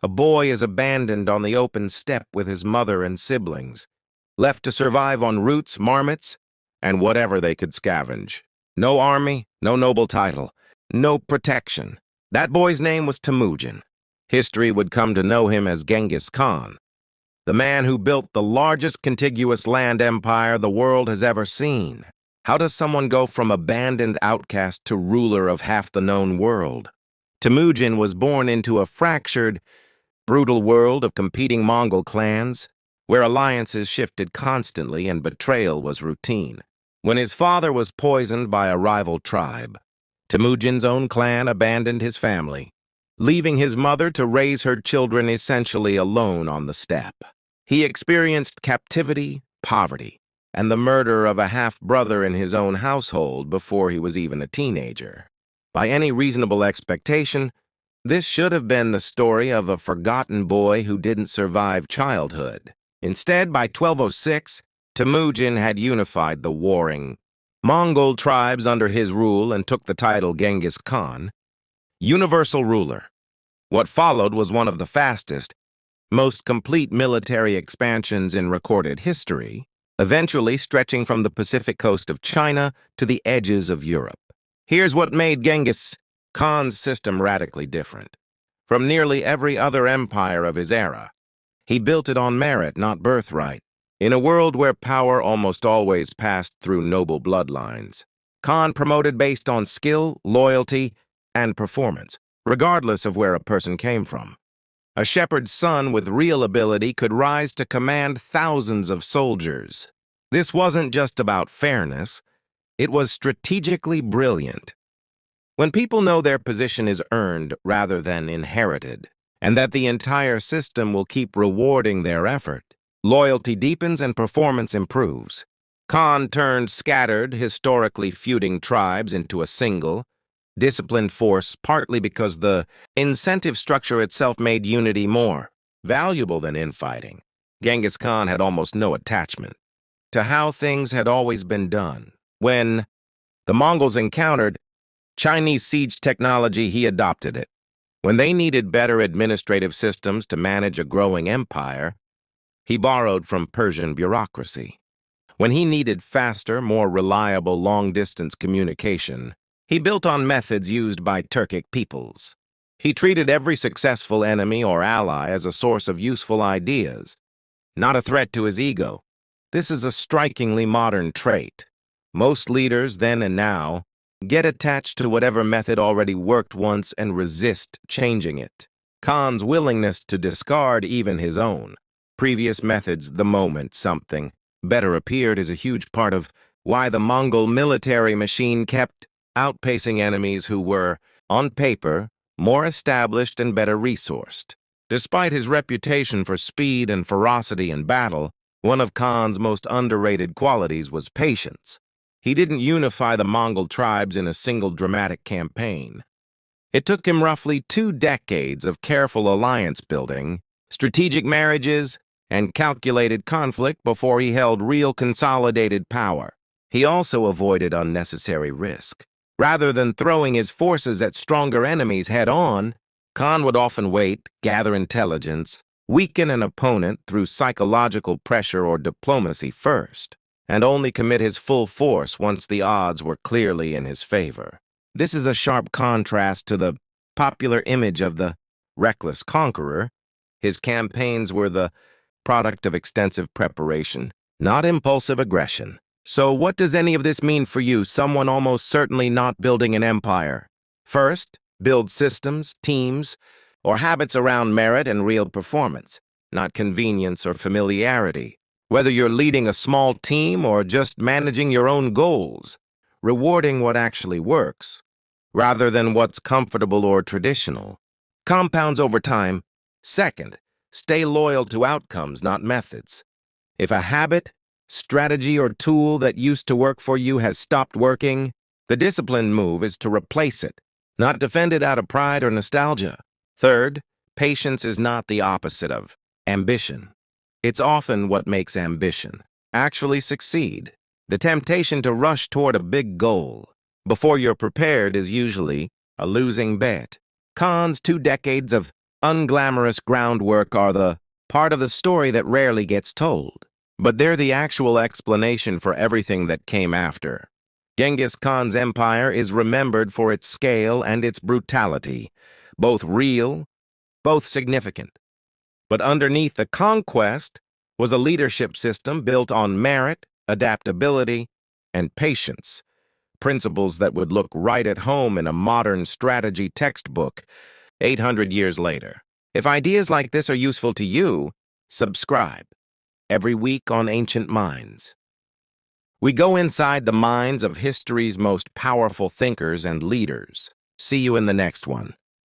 A boy is abandoned on the open steppe with his mother and siblings, left to survive on roots, marmots, and whatever they could scavenge. No army, no noble title, no protection. That boy's name was Temujin. History would come to know him as Genghis Khan, the man who built the largest contiguous land empire the world has ever seen. How does someone go from abandoned outcast to ruler of half the known world? Temujin was born into a fractured, brutal world of competing Mongol clans, where alliances shifted constantly and betrayal was routine. When his father was poisoned by a rival tribe, Temujin's own clan abandoned his family, leaving his mother to raise her children essentially alone on the steppe. He experienced captivity, poverty, and the murder of a half-brother in his own household before he was even a teenager. By any reasonable expectation, this should have been the story of a forgotten boy who didn't survive childhood. Instead, by 1206, Temujin had unified the warring Mongol tribes under his rule and took the title Genghis Khan, universal ruler. What followed was one of the fastest, most complete military expansions in recorded history, eventually stretching from the Pacific coast of China to the edges of Europe. Here's what made Genghis Khan's system radically different. From nearly every other empire of his era, he built it on merit, not birthright. In a world where power almost always passed through noble bloodlines, Khan promoted based on skill, loyalty, and performance, regardless of where a person came from. A shepherd's son with real ability could rise to command thousands of soldiers. This wasn't just about fairness, it was strategically brilliant. When people know their position is earned rather than inherited, and that the entire system will keep rewarding their effort, loyalty deepens and performance improves. Khan turned scattered, historically feuding tribes into a single, disciplined force, partly because the incentive structure itself made unity more valuable than infighting. Genghis Khan had almost no attachment to how things had always been done. When the Mongols encountered Chinese siege technology, he adopted it. When they needed better administrative systems to manage a growing empire, he borrowed from Persian bureaucracy. When he needed faster, more reliable long-distance communication, he built on methods used by Turkic peoples. He treated every successful enemy or ally as a source of useful ideas, not a threat to his ego. This is a strikingly modern trait. Most leaders, then and now, get attached to whatever method already worked once and resist changing it. Khan's willingness to discard even his own previous methods the moment something better appeared is a huge part of why the Mongol military machine kept outpacing enemies who were, on paper, more established and better resourced. Despite his reputation for speed and ferocity in battle, one of Khan's most underrated qualities was patience. He didn't unify the Mongol tribes in a single dramatic campaign. It took him roughly 2 decades of careful alliance building, strategic marriages, and calculated conflict before he held real consolidated power. He also avoided unnecessary risk. Rather than throwing his forces at stronger enemies head-on, Khan would often wait, gather intelligence, weaken an opponent through psychological pressure or diplomacy first, and only commit his full force once the odds were clearly in his favor. This is a sharp contrast to the popular image of the reckless conqueror. His campaigns were the product of extensive preparation, not impulsive aggression. So what does any of this mean for you, someone almost certainly not building an empire? First, build systems, teams, or habits around merit and real performance, not convenience or familiarity. Whether you're leading a small team or just managing your own goals, rewarding what actually works, rather than what's comfortable or traditional, compounds over time. Second, stay loyal to outcomes, not methods. If a habit, strategy, or tool that used to work for you has stopped working, the disciplined move is to replace it, not defend it out of pride or nostalgia. Third, patience is not the opposite of ambition. It's often what makes ambition actually succeed. The temptation to rush toward a big goal before you're prepared is usually a losing bet. Khan's 2 decades of unglamorous groundwork are the part of the story that rarely gets told, but they're the actual explanation for everything that came after. Genghis Khan's empire is remembered for its scale and its brutality, both real, both significant. But underneath the conquest was a leadership system built on merit, adaptability, and patience, principles that would look right at home in a modern strategy textbook 800 years later. If ideas like this are useful to you, subscribe every week on Ancient Minds. We go inside the minds of history's most powerful thinkers and leaders. See you in the next one.